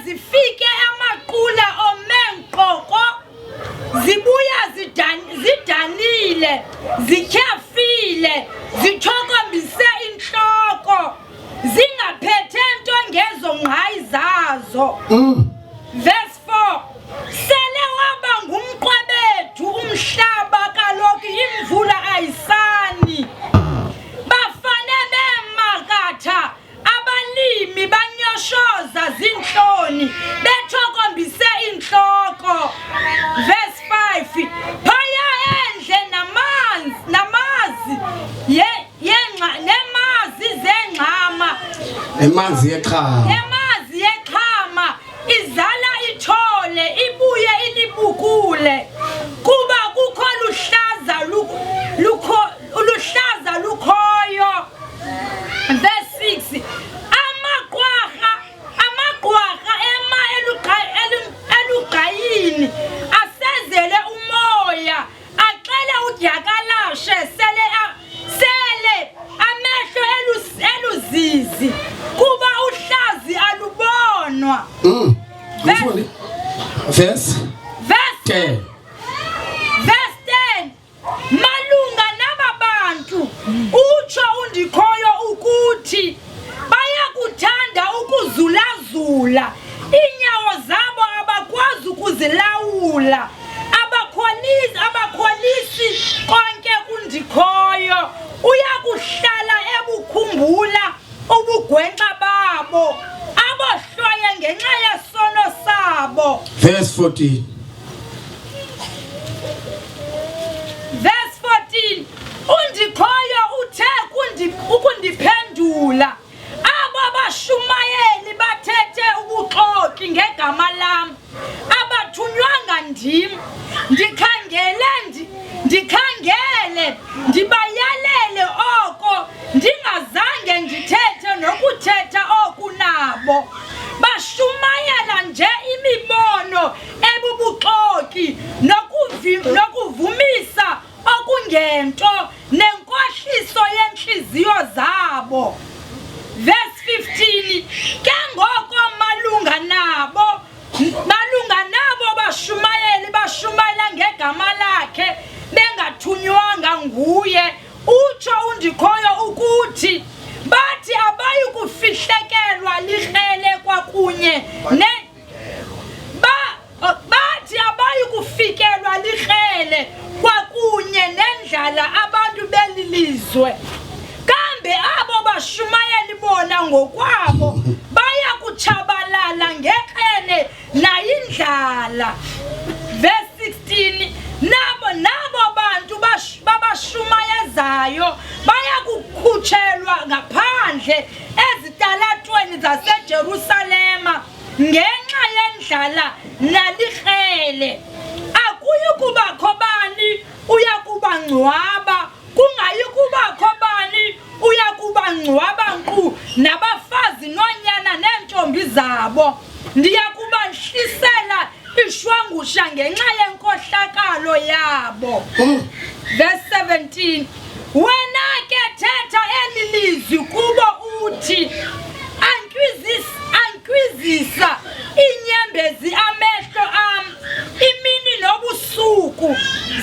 mazifike amaqula omenqoko zibuya zidanile zityhafile zithokombise inhloko zingaphethe nto ngezongqayi zazo. Verse 4 sele waba ngumqwabethu umhlaba kaloku imvula ayisani bafane bemakatha abalimi banyoshoza zinhloni bethokombise inhloko. Verse 5 phaya endle namazi zengxama emanzi yeqhama izala ithole ibuye ilibukule kuba kukho luhlaza lukhoyo. Verse 6 amaqwarha ema elugqayini asezele umoya axele udyakalashe sele amehlo eluzizi kuba uhlazi alubonwa. Verse 10 malunga nababantu utsho undikhoyo ukuthi bayakuthanda ukuzulazula inyawo zabo abakwazi ukuzilawula abakholisi konke undikhoyo uyakuhlala ebukhumbula ubugwenxa babo abohloye ngenxa yesono sabo. Verse 14 undikhoyo uthe ukundiphendula abo abashumayeli bathethe ubuxoki ngegama lam abathunywanga ndim ndikhangele ndibayalele oko ndingazange ndithethe nokuthetha oku nabo bashumayela nje imibono ebubuxoki nokuvumisa okungento nenkohliso yenhliziyo zabo. Verse 15 ke ngoko malunga nabo bashumayela ngegama lakhe bengathunywanga nguye utsho undikhoyo ukuthi bathi abayi kufihlekelwa likrele kwakunye nendlala abantu belilizwe kambe abo bashumayeli bona ngokwabo baya kutshabalala ngeqene nayindlala. Verse 16 nabo bantu babashumayezayo baya kukhutshelwa ngaphandle ezitalatweni zaseJerusalema ngenxa yendlala nalikrele akuyi kubakho bani uyakubangcwaba kungayi kubakho bani uyakubangcwaba nkqu nabafazi nonyana neentombi zabo ndiyakubahlisela ishwangusha ngenxa yenkohlakalo yabo. Verse 17 wena ke thetha eli lizwi kubo uthi ankwizisa inyembezi amehlo am imini nobusuku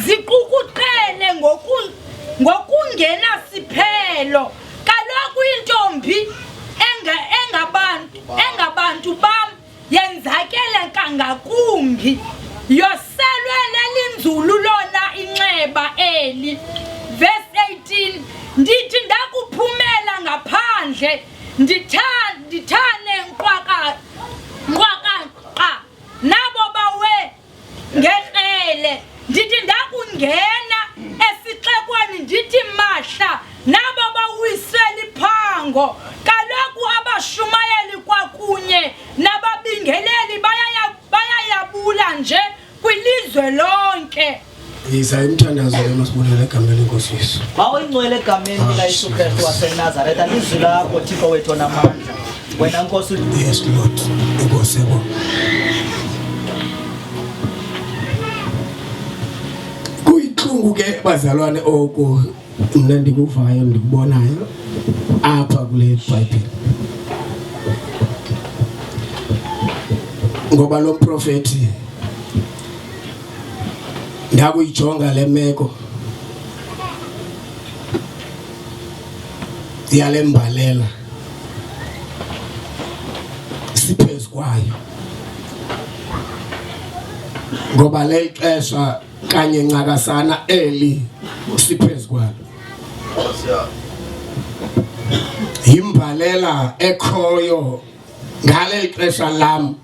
ziqukuqele ngokungena siphelo kaloku intombi engabantu bam yenzakele kangakumbi yoselwe lelinzulu lona inxeba eli. Verse 18 ndithi ndakuphumela ngaphandle ndithane nqwaqaqa nabo bawe ngekrele ndithi ndakungena esixekweni ndithi mahla nabo bawisela iphango kaloku abashumayeli kwakunye nababingeleli bayayabula nje kwilizwe lonke. Yiza imthandazo lemasibulele egameni lenkosi Yesu. Mawuyingcwele egameni likaYesu Kristu waseNazaretha ilizwi lakho Thixo wethu namandla. Wena Nkosi. Yes Lord. Inkosi yebo. Kuyixungu ke bazalwane oko mina ndikuvayo ndikubonayo apha kule Bible. ngoba lo mprofeti ndakuyijonga le meko yalembalela siphezu kwayo ngoba le xesha kanye ncakasana eli siphezu kwalo imbalela ekhoyo ngale xesha lam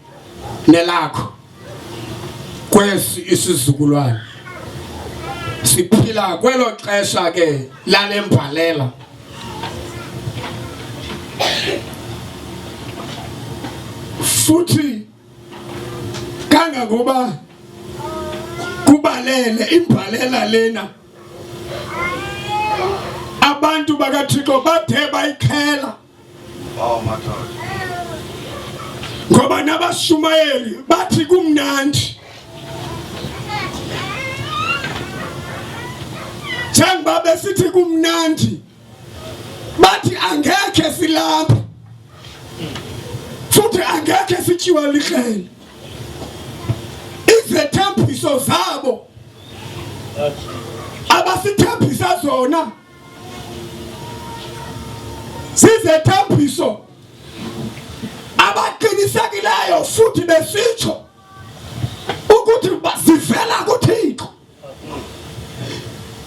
nelakho kwesi isizukulwane siphila kwelo xesha ke lalembalela futhi kangangoba kubalele imbalela lena abantu bakaThixo bathe bayikhela ngoba nabashumayeli bathi kumnandi njengoba besithi kumnandi bathi angekhe silapha futhi angekhe sityiwa likhele izethembiso zabo abasithembisa zona sizethembiso abaqinisekileyo futhi besitsho ukuthi basivela kuThixo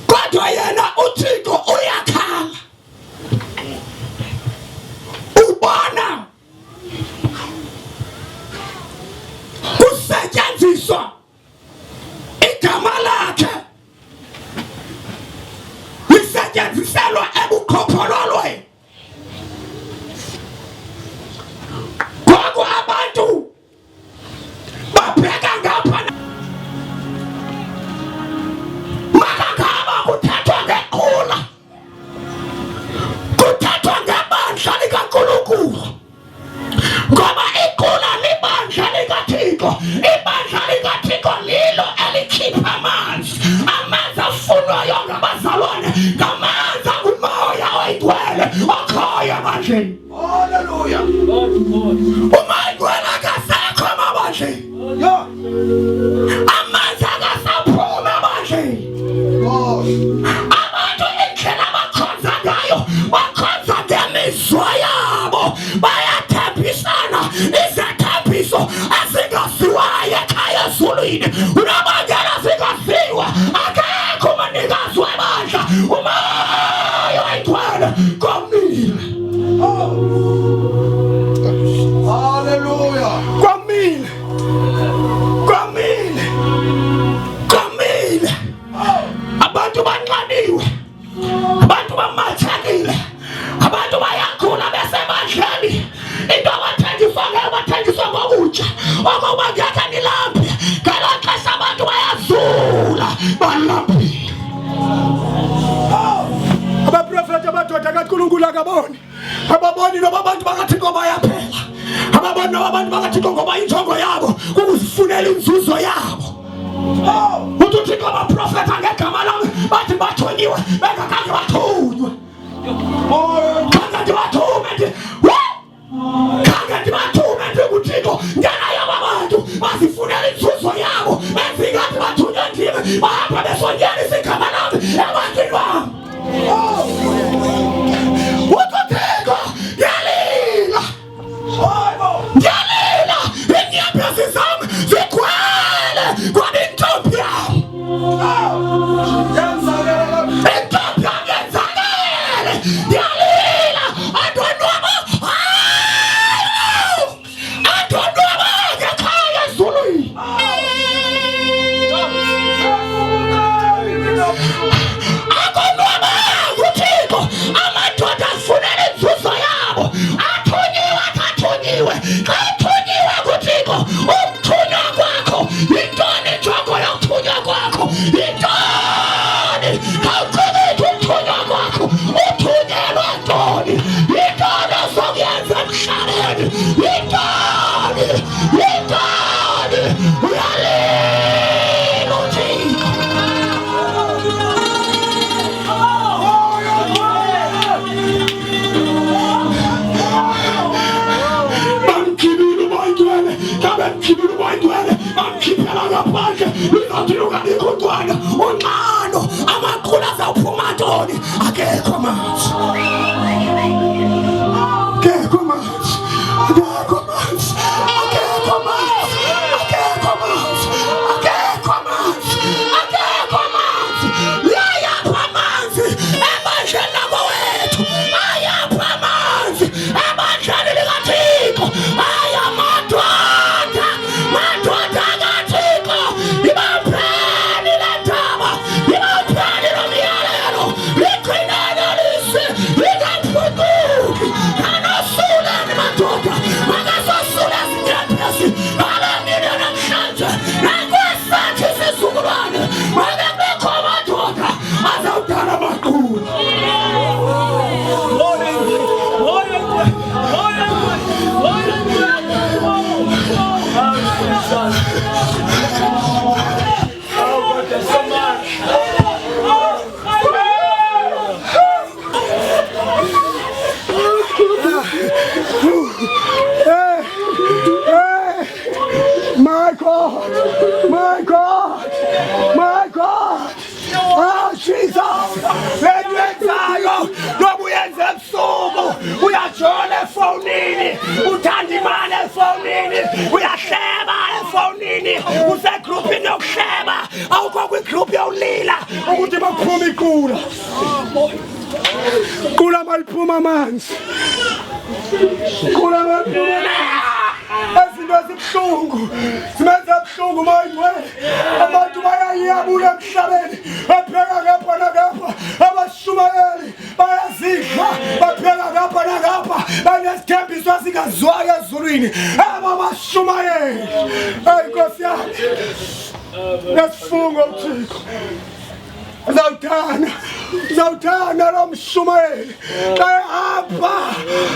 kodwa yena uThixo uyakhala ubona kusetshenziswa igama lakhe lisetyenziselwa ebukhophololweni ngoku abantu babheka ngapha makangaba kuthethwa ngequla kuthethwa ngebandla likaNkulunkulu ngoba iqula libandla likaThixo ibandla likaThixo lilo elikhipha amanzi afunwayo ngabazalwane ngamanzi angumoya oyigcwele okhoyo emandleni. Haleluya. Umayigcwele akasekho emabandleni amanzi akasaphuma emandleni abantu indlela bakhonza ngayo bakhonza ngemizwa yabo bayathembisana izethembiso ezingasiwayo ekhaya ezulwini unobangela zingasiwa akekho umanikazi webandla umoya oyigcwele komile. Haleluya. Komile abantu banxaniwe abantu bamathakile abantu bayakhula besemandleni into abathengiswa ngokutsha okuba ngeke nilambe ngelo xesha abantu bayazula balambile. Abaprofeti abadoda kaNkulunkulu akaboni ababoni noba abantu bakaThixo bayaphela ababoni noba abantu bakaThixo ngoba injongo yabo kukuzifunela inzuzo yabo. UThixo abaprofeti ngegama lami bathi bathonyiwe bengakhange bathunywe kanti bathume nje kuThixo ngena abantu bazifunela inzuzo yabo benze ngathi bathunywe ndimi bahamba besonyela igama lami ebantwini bami. UThixo yalila inyembezi zami zigcwele kwabintombi yami intombi yami yenzakele yalila adonwaba ngekhaya ezulwini akonwaba kuThixo amadoda afunela inzuzo yabo athunyiwe kuThixo umthunywa kwakho yintoni injongo yokuthunywa kwakho yintoni kawucebeki umthunywa kwakho uthunyelwa ntoni yintoni ozokuyenza emhlabeni yintoni uyalila uThixo. Bamkhibile umayigcwele kabemkhibile God, my God, my God. Oh Jesus, lenwenzayo noma uyenze ebusuku, uyajona efonini, uthandimane efonini, uyahleba efonini, usegroupini yokuhleba, awukho kwigroup yolila ukuthi bakuphuma ikula. Kula maliphuma amanzi. Kula maliphuma ezinto ezibuhlungu, zimenza ebuhlungu mayingcwele. Abantu bayayiyabula emhlabeni, bapheka ngapha nangapha, abashumayeli bayazidla, bapheka ngapha nangapha, banesithembiso esingaziwayo ezulwini, abashumayeli. Hayi Nkosi yami, nesifungo uThixo. Zawuthanda lo mshumayeli ehamba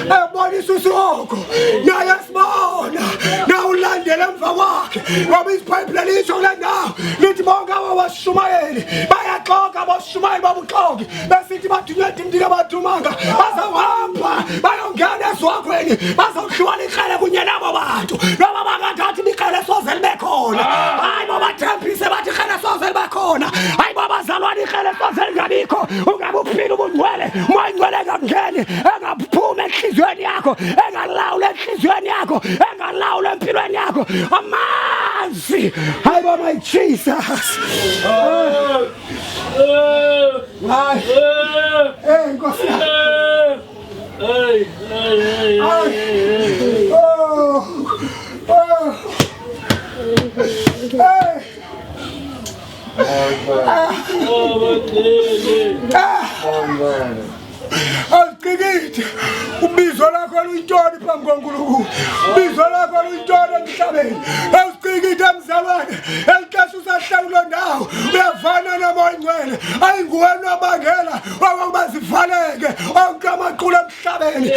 ebonisa usuku naye sibona na ulandela emva kwakhe ngoba iBhayibheli lisho kule ndawo lithi bonke abashumayeli bayaxoka abashumayeli babuxoki besithi bathunywe imdika bathumanga bazawuhamba bayongena ezwakhweni bazawuhluwana ikrele kunye nabo bantu noma bangathathi ikrele soze libe khona hayi babathembise bathi ikrele soze libe khona hayi babazalwane ikrele soze lingabikho ungabe uphila ubungcwele mayingcwele engangeni engaphuma enhlizweni yakho engalawula enhlizweni yakho engalawula empilweni yakho amanzi hayi baba Jesus Nkosi Alqikiti ubizo lakho luyintoni phambi kaNkulunkulu ubizo lakho luyintoni emhlabeni alqikiti emzalwane elixesha usahlala kulo ndawo uyavana namoyingcwele ayinguwena abangela ukuba zivaleke onke amaqulu emhlabeni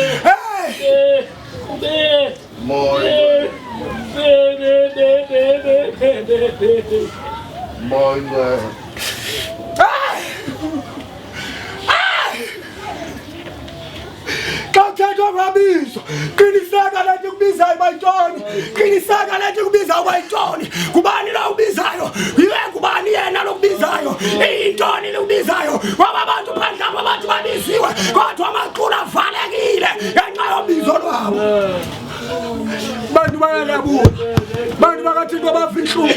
Kathethwa ngabizo qiniseka lethi kubizayo bayintoni qiniseka lethi kubizayo bayintoni kubani la ubizayo yiwe kubani yena lokubizayo intoni lokubizayo ngoba abantu phandle apha abantu babiziwe kodwa amaqulu avalekile ngenxa yobizo lwabo bantu bayalabula bantu bakaThixo bafihluka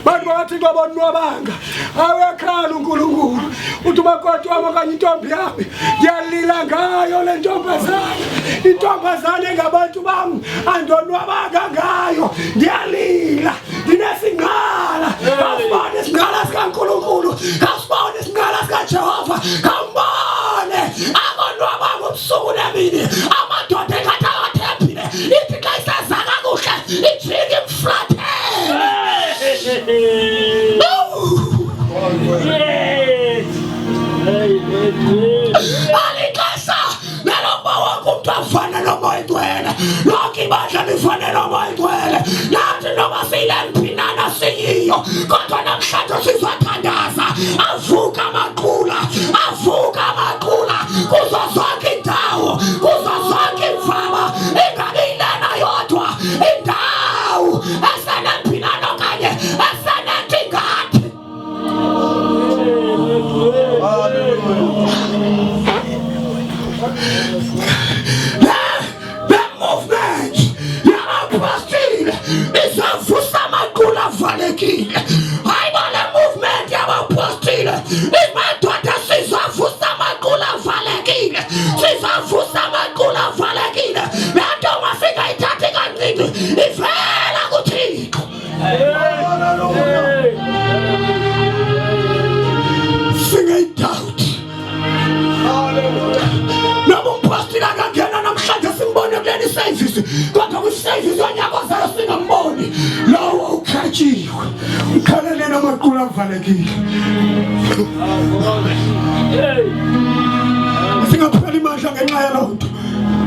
bantu bakaThixo bonwabanga awekhala uNkulunkulu uthi makoti wami okanye intombi yami ngiyalila ngayo le ntombazane intombazane engabantu bami andonwabanga ngayo ngiyalila ndinesingqala kasibone isingqala sikaNkulunkulu kasibone isingqala sikaJehova kambone akonwabanga ubusuku nemini amadoda engathathembile ithi xa isaza kakuhle ijike imflathe Alikasa nalomba wonke umuntu afana nomoyingcwele lonke ibandla lifane nomoyingcwele nathi noma silemphinana siyiyo kodwa namhlanje sizothandaza avuka amaqula kuzo zonke indawo kuzo zonke imfama ingabe ilana yodwa indawo esenemphinana okanye esenentingadi the movement yabapostile izavusa amaqula avalekile hayibona movement yabapostile imadoda sizavusa amaqula avalekile sizavusa amaqula avalekile lento masingayithathi kancane ivela kuThixo singayidoubt nabo mpostile akangena namhlanje simbone kuleni service kodwa kwi-service yonyaka ozayo singamboni lowo ukhatshiwe ukhalele namaqula avalekile singaphela imandla ngenxa yalonto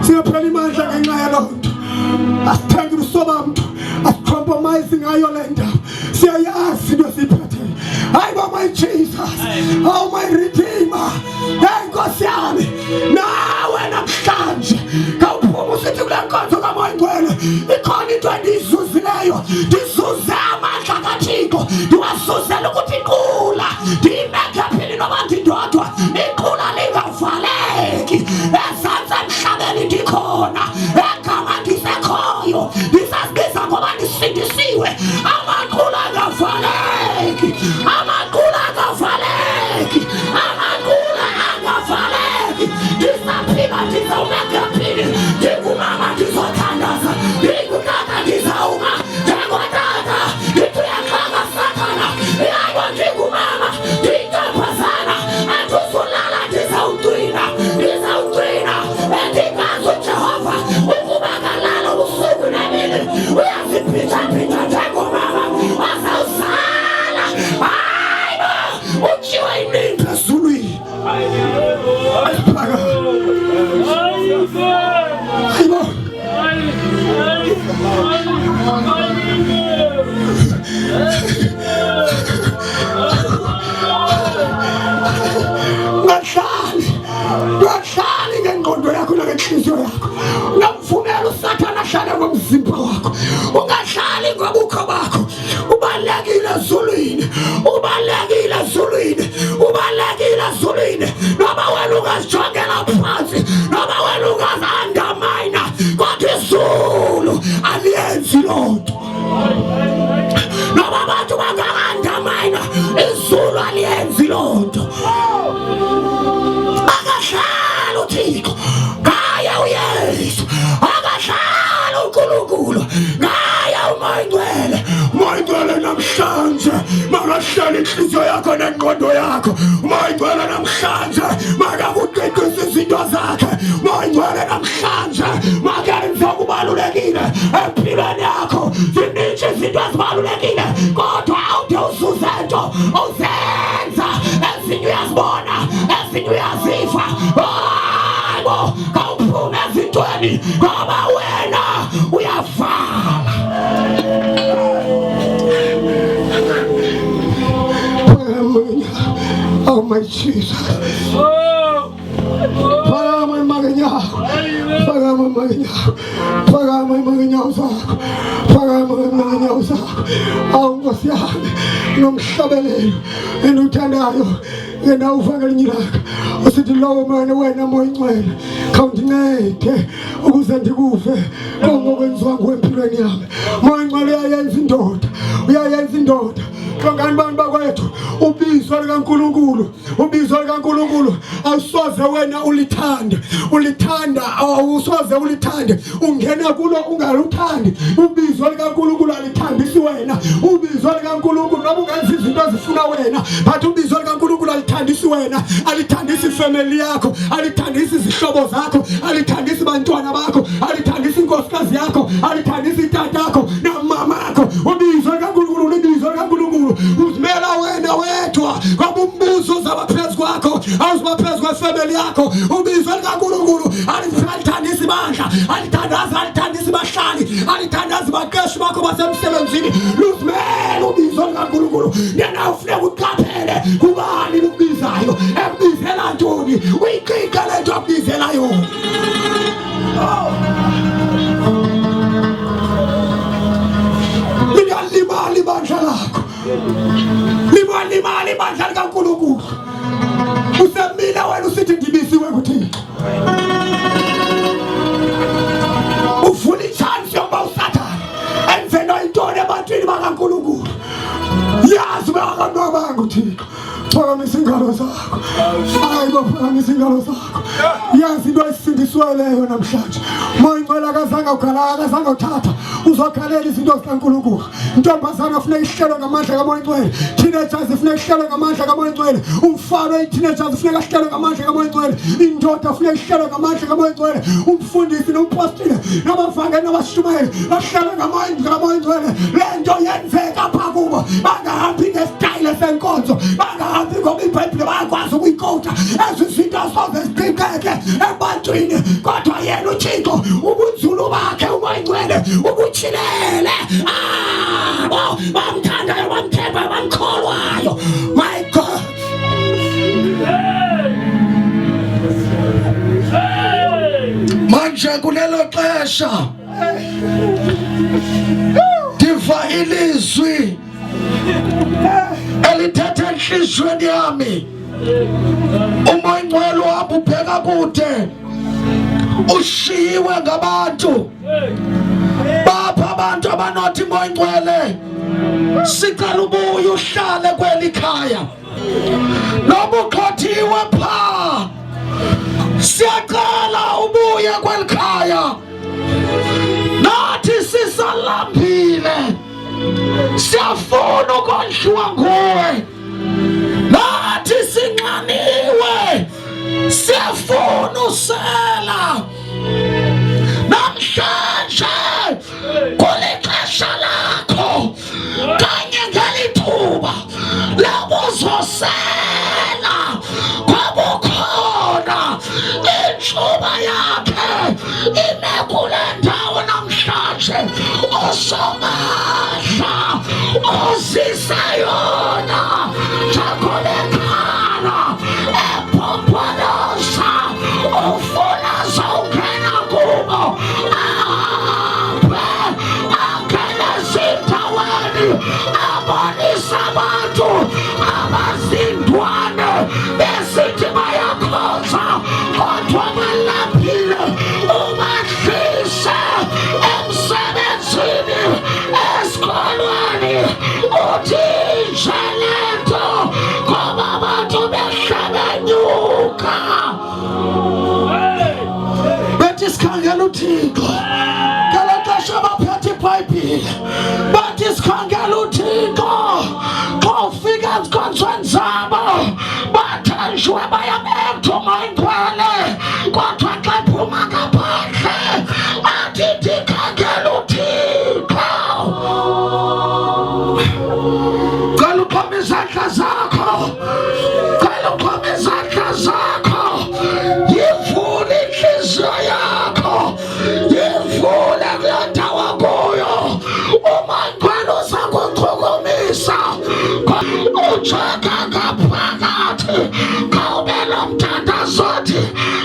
singaphela imandla ngenxa yalonto asithengi ubusobamntu asicompromise ngayo le ndawo siyayazi into esiyiphetheyo hayi ba my Jesus oh my redeemer hey Nkosi yami nawe namhlanje kawuphuma usithi kule nkonzo kamoyingcwele ikhona into endiyizuzileyo ndizuze ndiwasusela ukuthi iqula ndiyimekhaphili noma ndindodwa iqula lingavaleki ezantsi emhlabeni ndikhona egama ndisekhoyo ndisazibiza ngoba ndisindisiwe amaqula angavaleki amaqula angavaleki amaqula angavaleki ndisaphila ndizawumekhaphili ndingumama ndizothandaza ndingutata ndizawuma ndingotata ndithuyakhanga sathana yabo ndingumama ndintombazana andizulala ndizawugcina endingazi uJehova ukuba ngalalo ubusuku nemini uyaziphinda-phinda njengomama wazawuzala hayibo utshiwe iningi ezulwini Ungahlali ngengqondo yakho nangenhliziyo yakho. Ungamvumela uSathane ahlale ngomzimba wakho. Ungahlali ngobukho bakho. Ubalekile ezulwini. Ubalekile ezulwini. Ubalekile ezulwini. Noma wena ungazijongela phansi, noma wena ungazandamina, kodwa izulu aliyenzi loo nto. Noma abantu bangandamina, izulu aliyenzi loo nto. Akahlala uThixo, ngaya uYesu. Akahlala uNkulunkulu, ngaya uMoyingcwele. UMoyingcwele namhlanje makahlala inhliziyo yakho nengqondo yakho. UMoyingcwele namhlanje makakuqiqise izinto zakhe. UMoyingcwele namhlanje makenze okubalulekile empilweni yakho. Ziningi izinto ezibalulekile kodwa awude uzuzento uzenza ezinye uyazibona ezinye uyaziva. Hayibo kawuphume ezintweni ngoba wena uyavala. Oh my Jesus. Pagama imanganyawo zakho. Pagama imanganyawo zakho. Awu Nkosi yami nomhlabelelo enduthandayo ngena uvangeli lakho. Usithi lowo manje wena Moyingcwele khawundincede ukuze ndikuve ngokwenziwa ngempilweni yami. Moyingcwele uyayenza indoda. Uyayenza indoda. Kangani bantu bakwethu ubizo likaNkulunkulu, ubizo likaNkulunkulu awusoze wena ulithanda awusoze ulithande ungena kulo ungaluthandi. Ubizo likaNkulunkulu alithandisi wena. Ubizo likaNkulunkulu noma ungenza izinto ezifuna wena, but ubizo likaNkulunkulu alithandisi wena, alithandisi ifamily yakho, alithandisi izihlobo zakho, alithandisi bantwana bakho, alithandisi inkosikazi yakho, alithandisi itata yakho namama yakho. Ubizo likaNkulunkulu ubizo likaNkulunkulu uzimela wena wedwa ngoba umbuzo uzaba phezu kwakho awuziba phezu kwefamily yakho. Ubizo likaNkulunkulu alithandisi bandla, alithandisi bahlali, alithandisi baqeshi bakho basemsebenzini. Luzimela ubizo likaNkulunkulu. Yena ufuna ukuqaphele kubani ukubizayo, ekubizela ntoni, uyiqiqe le nto akubizela yona. Lingalimali ibandla lakho, limalimali ibandla likaNkulunkulu. Usemile wena usithi ndibisiwe kuThixo. Ufuna ichance yokuba uSathane enze noyintoni ebantwini bakaNkulunkulu. Yazi bakantwana banga uThixo. Phakamisa ingalo zakho. Hayibo phakamisa ingalo zakho. Yazi into esindiswe leyo namhlanje. Moyingcwele akazange ugala, akazange uthatha uzokhalela izinto zikaNkulunkulu. Intombazana ufuna ihlelo ngamandla kaMoyingcwele. Teenagers ufuna ihlelo ngamandla kaMoyingcwele. Umfana we-teenagers ufuna ihlelo ngamandla kaMoyingcwele. Indoda ufuna ihlelo ngamandla kaMoyingcwele. Umfundisi nompostile nabavangeli nabashumayeli bahlelo ngamandla kaMoyingcwele. Le nto yenzeka apha kubo. Bangahambi ngesitayile senkonzo, bangahambi ngoba iBhayibhile bayakwazi ukuyikota. Ezi zinto soze ziqikeke ebantwini kodwa yena uThixo ubunzulu bakhe uMoyingcwele ubuthilele abo bamthandayo bamthembayo bamkholwayo. My God, manje kulelo xesha ndiva ilizwi enhlizweni yami umoya ngcwele wami ubheka kude ushiyiwe ngabantu bapha abantu abanothi moya ngcwele sicela ubuye uhlale kweli khaya noma uxhothiwe pha siyacela ubuye kweli khaya nathi sisalambile siyafuna ukondliwa nguwe nathi sinxaniwe siyafuna usela namhlanje kulixesha lakho kanye ngelithuba labuzosela kwabukhona intshuba yakhe ime kule ndawo namhlanje osomandla ozisa yona njengolekhara ephopholosa ufuna zawungena kubo angene zindaweni abonisa abantu abazindwane besithi bayakhonza kodwa balambile ubahlise emsebenzini esikolweni uthisha lento ngoba abantu behlebenyuka bethi sikhangela uThixo ngalaxesha baphethe iBhayibhile bathi sikhangela uThixo xa ufika ezikonzweni zabo bathenjwe bayabethwa umoya ngcwele kodwa xa phuma ngaphandle athi ndikhangela uThixo cela uphome izandla zakho cela uphome izandla zakho yivule inhliziyo yakho yivule kule ndawo kuyo umoya ngcwele uza kuchukumisa ujaka ngaphakathi kawube nomthandazothi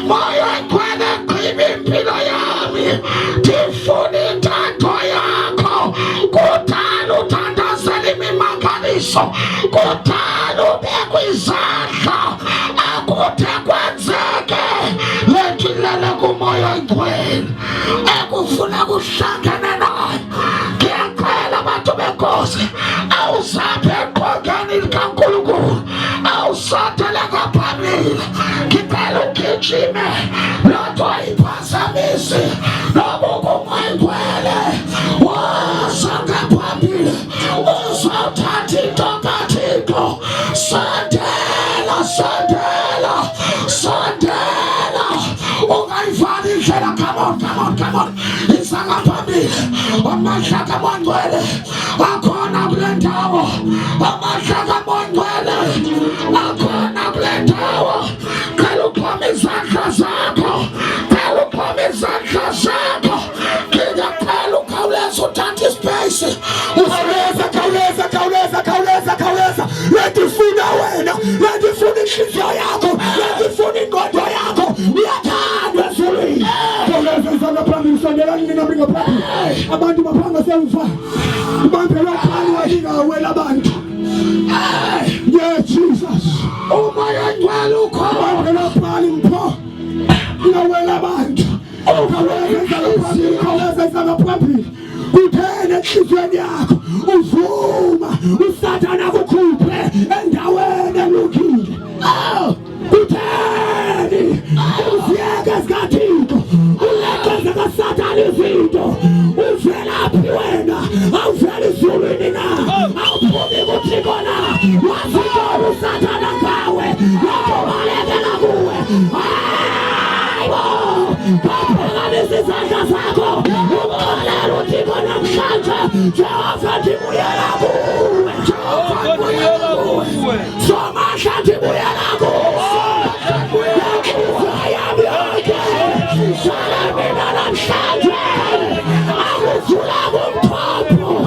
moya ngcwele gqiba impilo yami ndifuna intando yakho kudala uthandazela imimangaliso kudala ubekwe izandla akude kwenzeke lendilele kumoya ngcwele ekufuna kuhlangane naye ngiyacela abantu benkosi awuzaphe eqhogeni likaNkulunkulu awusondele ngaphambili ngicela ugijime lodwa ayiphazamisi noma kumoya ngcwele waza ngaphambili uzawuthatha into kaThixo sondela sondela sondela ungayivali indlela come on isa ngaphambili amandla kamoya ngcwele akhona kule ndawo amandla kamoya ngcwele akhona kule ndawo cela uphome izandla zakho cela uphome izandla zakho ngiyacela ukhawuleze uthathe ispace khawuleza lendifuna wena lendifuna inhliziyo yakho lendifuna ingqondo yakho uyathandwa ezulwini khawuleza izangaphambili sondelani nina ngaphandle abantu baphanga semva ubambelwa phali wayingawela abantu yeah Jesus umoya ngcwele ukhona phali mpho ingawela abantu khawuleza izangaphambili kuthene enhliziyweni yakho uvuma uSathane kukhuphe endaweni elungile kutheni uziyeke zikaThixo uleqeza kaSathane izinto uvelaphi wena awuvela ezulwini na awuphumi kuThixo na wazikona uSathane ngawe yakubalekela kuwe phakamise izandla zakho ukholelwa uThixo namhlanje Jehova ndibuyela kuwe somandla ndibuyela kuwe yami yonke sala mina namhlanje akuvula kumphapho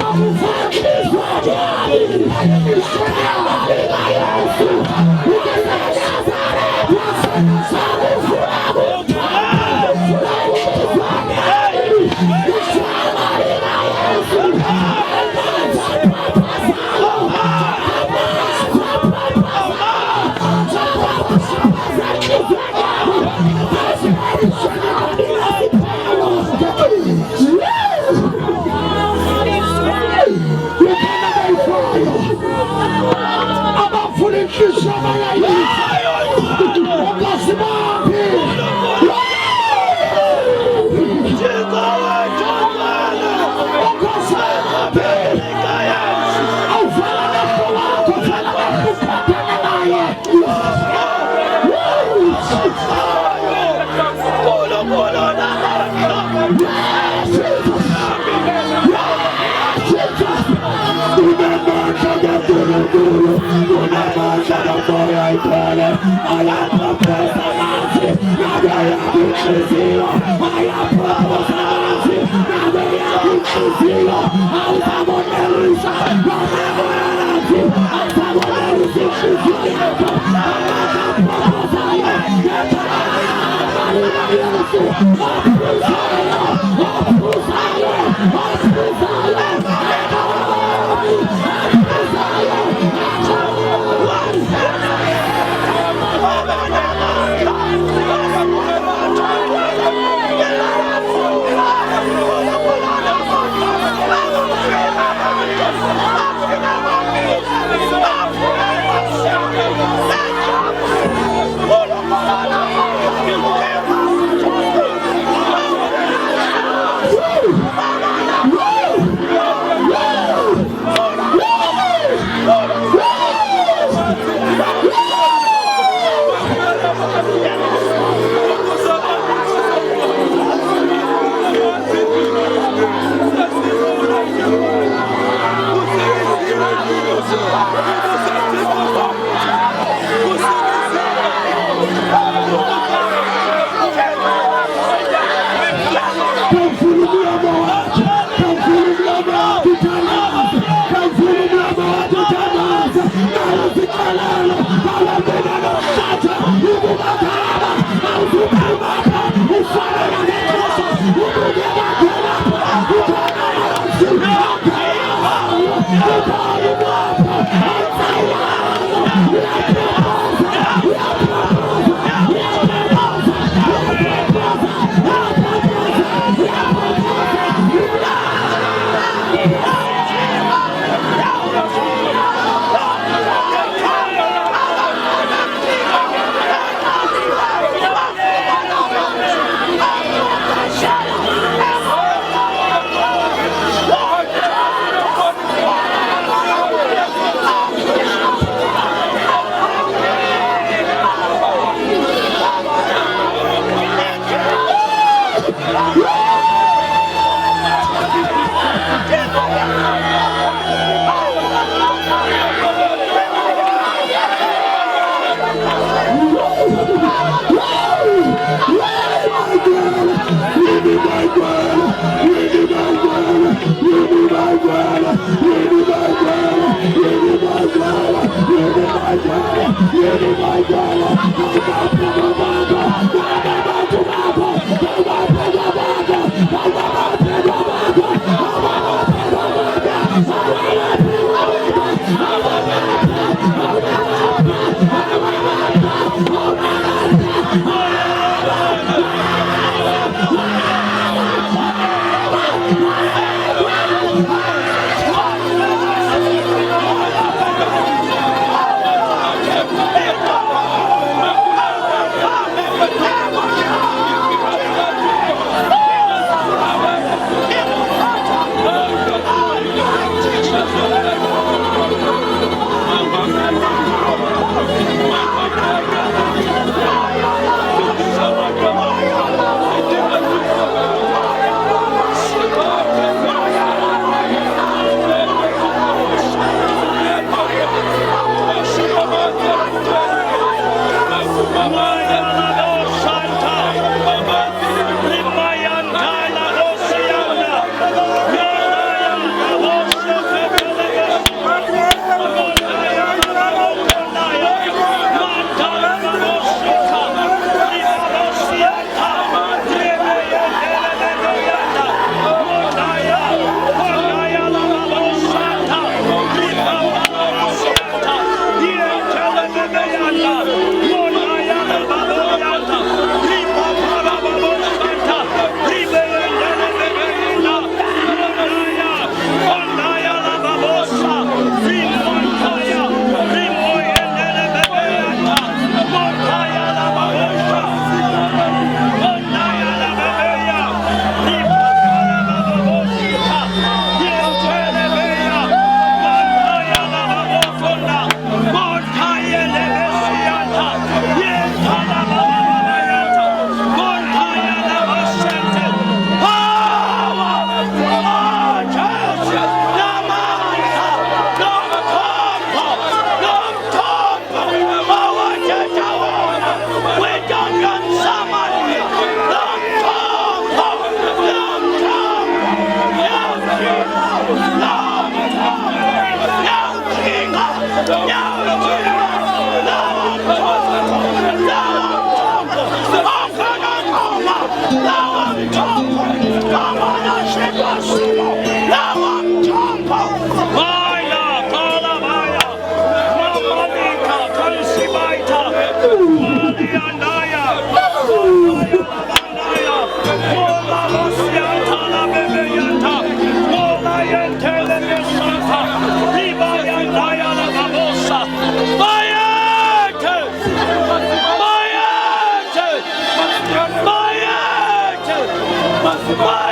My